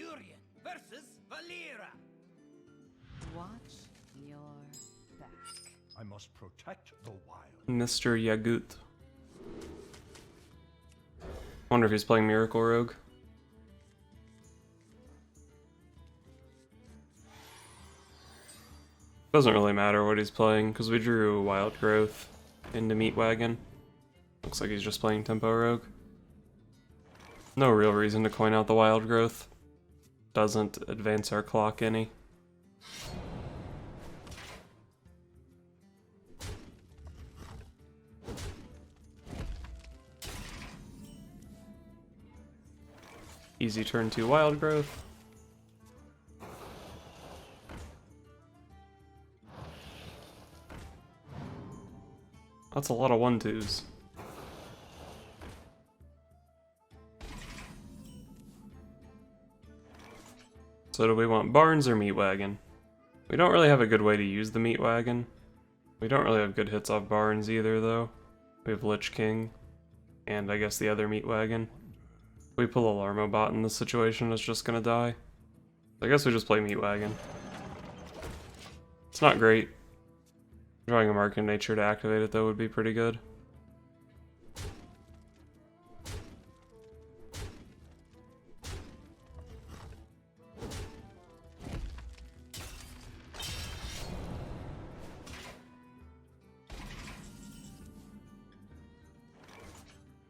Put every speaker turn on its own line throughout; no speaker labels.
Malfurion versus Valera.
Watch your back.
I must protect the wild.
Mr. Yagut. Wonder if he's playing Miracle Rogue. Doesn't really matter what he's playing, because we drew Wild Growth into Meat Wagon. Looks like he's just playing Tempo Rogue. No real reason to coin out the Wild Growth. Doesn't advance our clock any. Easy turn 2 Wild Growth. That's a lot of 1/2s. So do we want Barnes or Meat Wagon? We don't really have a good way to use the Meat Wagon. We don't really have good hits off Barnes either, though. We have Lich King, and I guess the other Meat Wagon. If we pull Alarm-o-Bot in this situation, it's just gonna die. I guess we just play Meat Wagon. It's not great. Drawing a Mark in Nature to activate it, though, would be pretty good.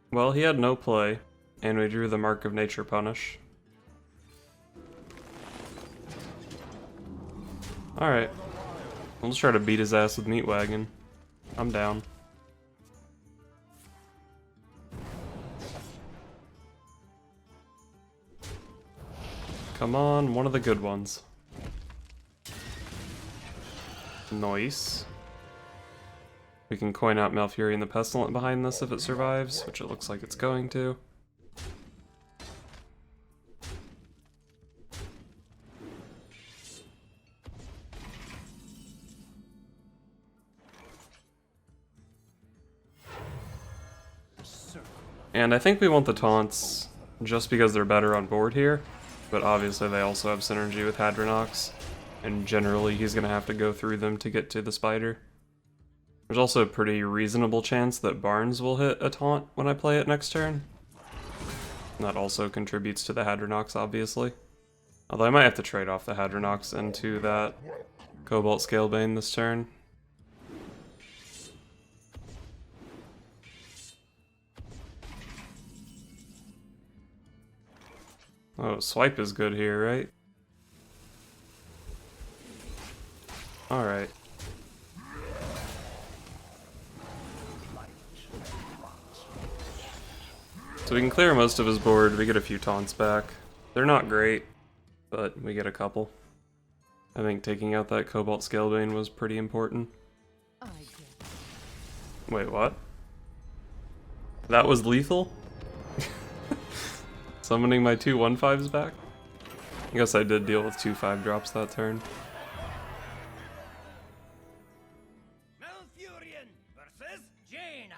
Well, he had no play, and we drew the Mark of Nature Punish. Alright. We'll just try to beat his ass with Meat Wagon. I'm down. Come on, one of the good ones. Nice. We can coin out Malfurion the Pestilent behind this if it survives, which it looks like it's going to. And I think we want the taunts just because they're better on board here, but obviously they also have synergy with Hadronox, and generally he's going to have to go through them to get to the spider. There's also a pretty reasonable chance that Barnes will hit a taunt when I play it next turn. And that also contributes to the Hadronox, obviously. Although I might have to trade off the Hadronox into that Cobalt Scalebane this turn. Oh, swipe is good here, right? Alright. So we can clear most of his board, we get a few taunts back. They're not great, but we get a couple. I think taking out that Cobalt Scalebane was pretty important. Wait, what? That was lethal? Summoning my 2 1/5s back? I guess I did deal with 2 5-drops that turn.
Malfurion versus Jaina.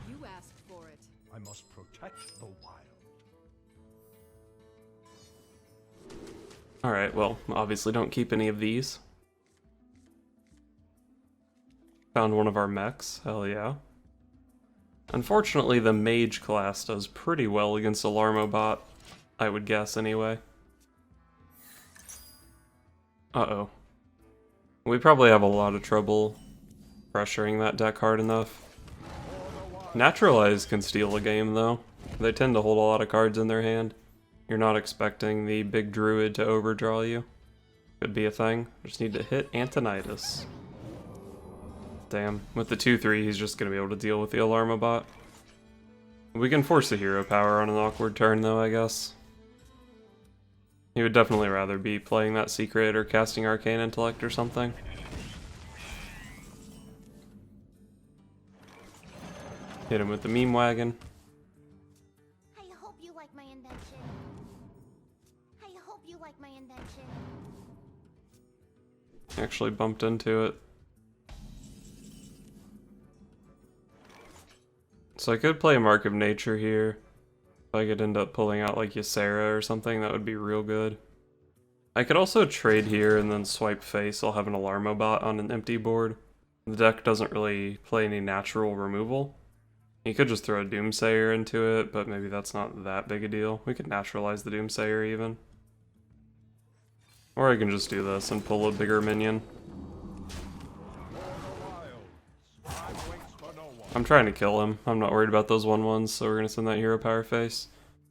You asked for it.
I must protect the wild.
Alright, well, obviously don't keep any of these. Found one of our mechs, hell yeah. Unfortunately, the Mage class does pretty well against Alarm-o-Bot, I would guess anyway. Uh-oh. We probably have a lot of trouble pressuring that deck hard enough. Naturalize can steal a game, though. They tend to hold a lot of cards in their hand. You're not expecting the Big Druid to overdraw you. Could be a thing. Just need to hit Antonidas. Damn. With the 2-3, he's just going to be able to deal with the Alarm-o-Bot. We can force the hero power on an awkward turn, though, I guess. He would definitely rather be playing that Secret or casting Arcane Intellect or something. Hit him with the Meme Wagon.
I hope you like my invention. I hope you like my invention.
Actually bumped into it. So I could play Mark of Nature here. If I could end up pulling out like Ysera or something, that would be real good. I could also trade here and then swipe face. I'll have an Alarm-o-Bot on an empty board. The deck doesn't really play any natural removal. You could just throw a Doomsayer into it, but maybe that's not that big a deal. We could naturalize the Doomsayer even. Or I can just do this and pull a bigger minion. I'm trying to kill him. I'm not worried about those 1/1s, so we're going to send that hero power face.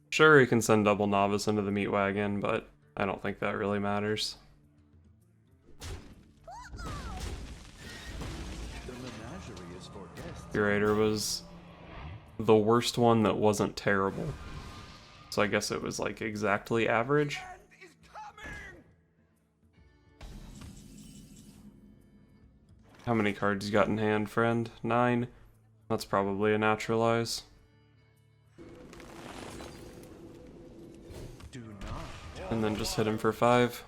Sure, he can send double novice into the Meat Wagon, but I don't think that really matters. Curator was the worst one that wasn't terrible. So I guess it was like exactly average. How many cards you got in hand, friend? 9? That's probably a naturalize. And then just hit him for 5.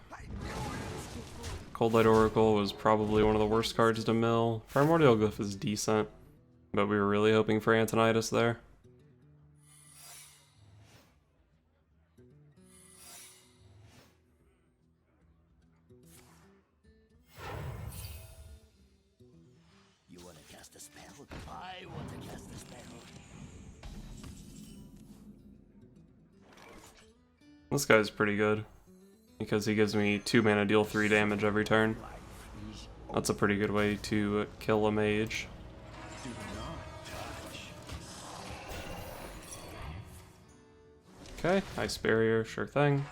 Cold Light Oracle was probably one of the worst cards to mill. Primordial Glyph is decent, but we were really hoping for Antonidas there.
You want to cast a spell? I want to cast a spell.
This guy's pretty good, because he gives me 2 mana, deal 3 damage every turn. That's a pretty good way to kill a mage. Okay, Ice Barrier, sure thing.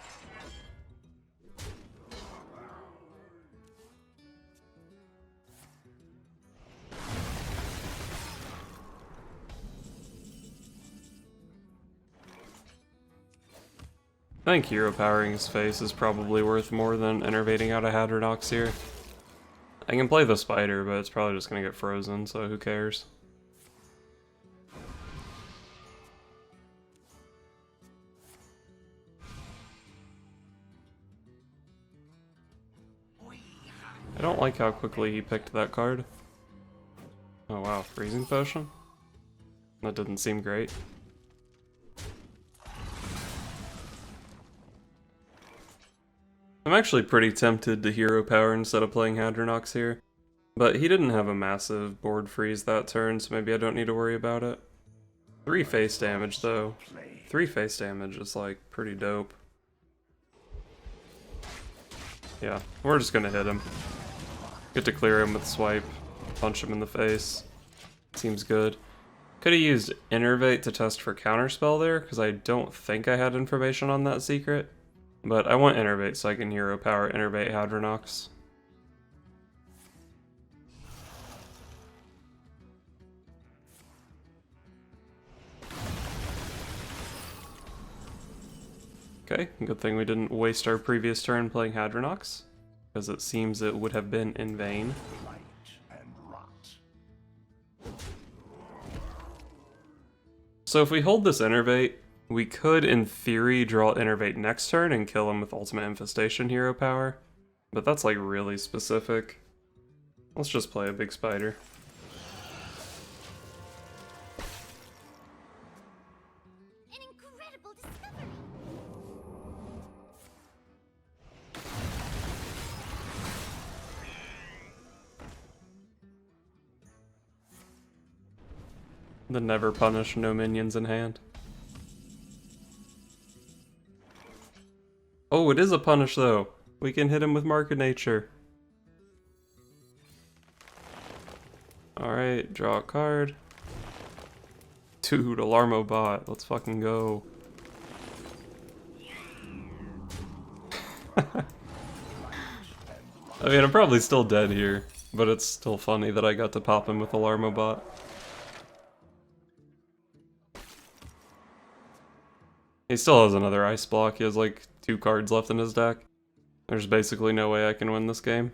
I think hero powering his face is probably worth more than innervating out a Hadronox here. I can play the spider, but it's probably just gonna get frozen, so who cares? I don't like how quickly he picked that card. Oh wow, Freezing Potion? That didn't seem great. I'm actually pretty tempted to hero power instead of playing Hadronox here, but he didn't have a massive board freeze that turn, so maybe I don't need to worry about it. 3 face damage though. 3 face damage is like pretty dope. Yeah, we're just gonna hit him. Get to clear him with swipe, punch him in the face. Seems good. Could have used Innervate to test for counterspell there, because I don't think I had information on that secret. But I want Innervate so I can hero power Innervate Hadronox. Okay, good thing we didn't waste our previous turn playing Hadronox, because it seems it would have been in vain. So if we hold this Innervate, we could, in theory, draw Innervate next turn and kill him with Ultimate Infestation hero power, but that's like really specific. Let's just play a big spider.
An incredible discovery.
The never punish, no minions in hand. Oh, it is a punish though. We can hit him with Mark of Nature. Alright, draw a card. Dude, Alarm-o-Bot, let's fucking go. I mean, I'm probably still dead here, but it's still funny that I got to pop him with Alarm-o-Bot. He still has another ice block. He has like 2 cards left in his deck. There's basically no way I can win this game.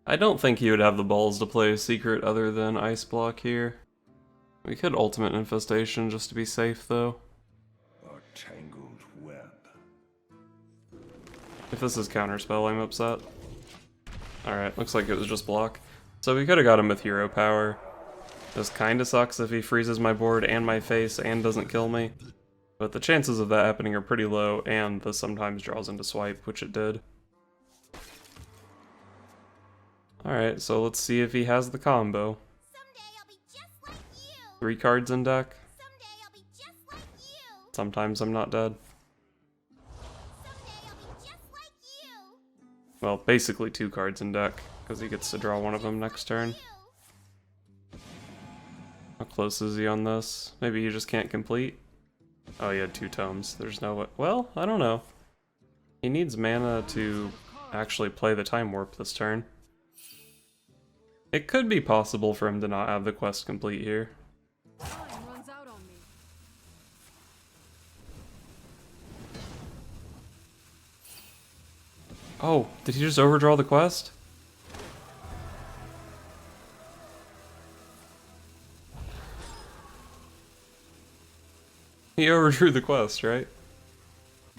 I don't think he would have the balls to play a secret other than ice block here. We could ultimate infestation just to be safe though.
A tangled web.
If this is counterspell, I'm upset. Alright, looks like it was just block. So we could have got him with hero power. This kinda sucks if he freezes my board and my face and doesn't kill me. But the chances of that happening are pretty low, and this sometimes draws into swipe, which it did. Alright, so let's see if he has the combo.
Someday I'll be just like you.
3 cards in deck.
Someday I'll be just like you.
Sometimes I'm not dead.
Someday I'll be just like you.
Well, basically 2 cards in deck, because he gets to draw one of them next turn. How close is he on this? Maybe he just can't complete? Oh, he had 2 tomes. There's no way. Well, I don't know. He needs mana to actually play the Time Warp this turn. It could be possible for him to not have the quest complete here.
Time runs out on me.
Oh, did he just overdraw the quest? He overdrew the quest, right?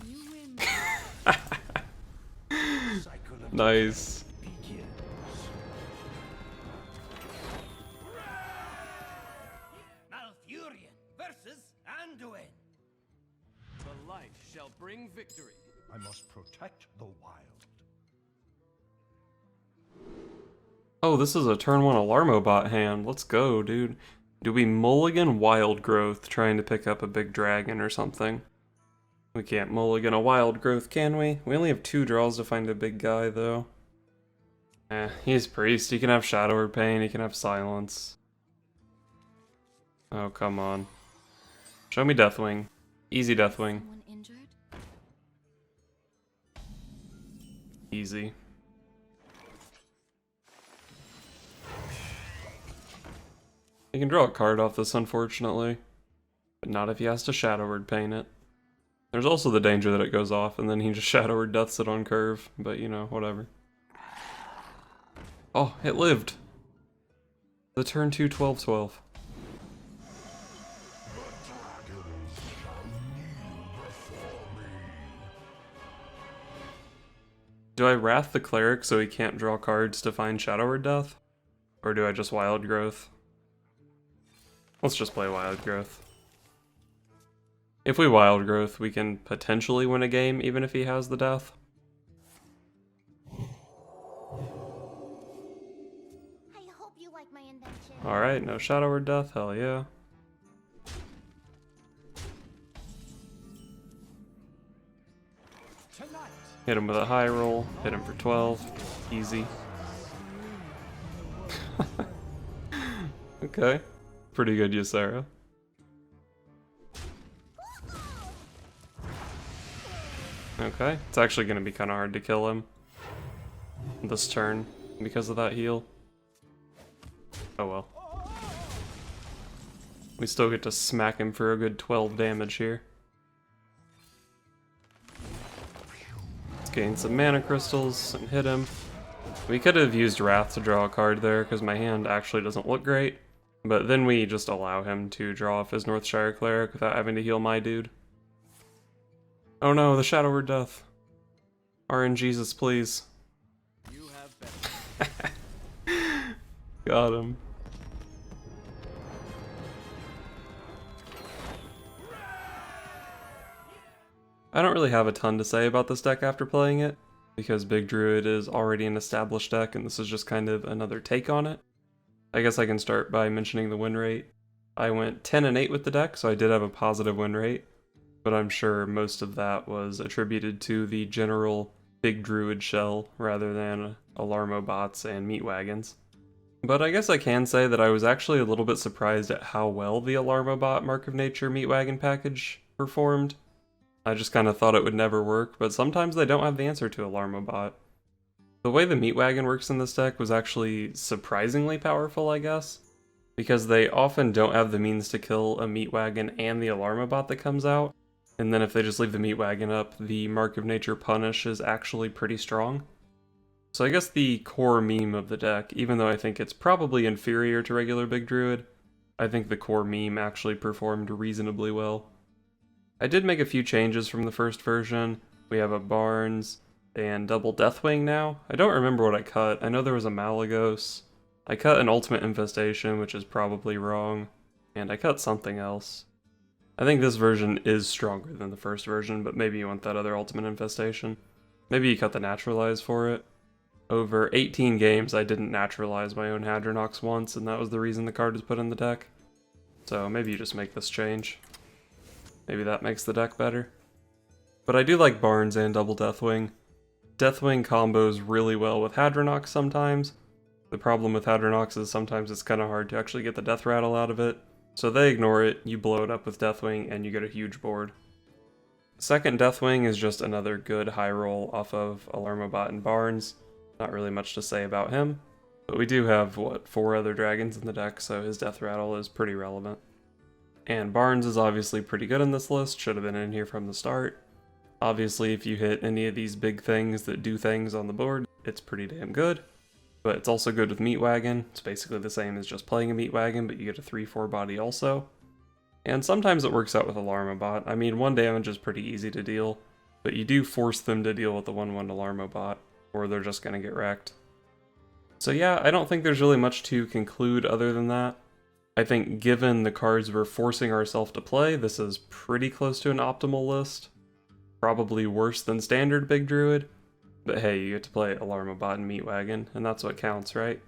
You win.
Nice.
Malfurion versus Anduin.
The light shall bring victory.
I must protect the wild.
Oh, this is a turn 1 Alarm-o-Bot hand. Let's go, dude. Do we mulligan Wild Growth trying to pick up a big dragon or something? We can't mulligan a Wild Growth, can we? We only have 2 draws to find a big guy, though. He's Priest. He can have Shadow or Pain. He can have Silence. Oh, come on. Show me Deathwing. Easy Deathwing.
Someone injured?
Easy. He can draw a card off this, unfortunately. But not if he has to Shadow Word Paint it. There's also the danger that it goes off and then he just Shadow Word Deaths it on curve. But, you know, whatever. Oh, it lived! The turn 2 12/12. Do I Wrath the Cleric so he can't draw cards to find Shadow Word Death? Or do I just Wild Growth? Let's just play Wild Growth. If we Wild Growth, we can potentially win a game, even if he has the death.
I hope you like my invention.
Alright, no Shadow Word Death, hell yeah. Hit him with a high roll, hit him for 12, easy. Okay, pretty good Ysera. Okay, it's actually going to be kind of hard to kill him this turn because of that heal. Oh well. We still get to smack him for a good 12 damage here. Let's gain some mana crystals and hit him. We could have used Wrath to draw a card there because my hand actually doesn't look great. But then we just allow him to draw off his Northshire Cleric without having to heal my dude. Oh no, the Shadow Word Death. RNGesus, please.
You have better.
Got him. I don't really have a ton to say about this deck after playing it, because Big Druid is already an established deck and this is just kind of another take on it. I guess I can start by mentioning the win rate. I went 10-8 with the deck, so I did have a positive win rate, but I'm sure most of that was attributed to the general Big Druid shell rather than Alarm-o-Bots and Meat Wagons. But I guess I can say that I was actually a little bit surprised at how well the Alarm-o-Bot Mark of Nature Meat Wagon package performed. I just kind of thought it would never work, but sometimes they don't have the answer to Alarm-o-Bot. The way the Meat Wagon works in this deck was actually surprisingly powerful, I guess, because they often don't have the means to kill a Meat Wagon and the Alarm-o-Bot that comes out, and then if they just leave the Meat Wagon up, the Mark of Nature punish is actually pretty strong. So I guess the core meme of the deck, even though I think it's probably inferior to regular Big Druid, I think the core meme actually performed reasonably well. I did make a few changes from the first version. We have a Barnes and double Deathwing now. I don't remember what I cut. I know there was a Malagos. I cut an Ultimate Infestation, which is probably wrong, and I cut something else. I think this version is stronger than the first version, but maybe you want that other Ultimate Infestation. Maybe you cut the Naturalize for it. Over 18 games, I didn't naturalize my own Hadronox once, and that was the reason the card was put in the deck. So maybe you just make this change. Maybe that makes the deck better. But I do like Barnes and double Deathwing. Deathwing combos really well with Hadronox sometimes. The problem with Hadronox is sometimes it's kind of hard to actually get the Death Rattle out of it. So they ignore it, you blow it up with Deathwing, and you get a huge board. Second Deathwing is just another good high roll off of Alarm-o-Bot and Barnes. Not really much to say about him. But we do have, what, 4 other dragons in the deck, so his Death Rattle is pretty relevant. And Barnes is obviously pretty good in this list, should have been in here from the start. Obviously, if you hit any of these big things that do things on the board, it's pretty damn good. But it's also good with Meat Wagon. It's basically the same as just playing a Meat Wagon, but you get a 3/4 body also. And sometimes it works out with Alarm-o-Bot. I mean, 1 damage is pretty easy to deal, but you do force them to deal with the 1/1 Alarm-o-Bot, or they're just going to get wrecked. So yeah, I don't think there's really much to conclude other than that. I think given the cards we're forcing ourselves to play, this is pretty close to an optimal list. Probably worse than standard Big Druid, but hey, you get to play Alarm-o-Bot and Meat Wagon, and that's what counts, right?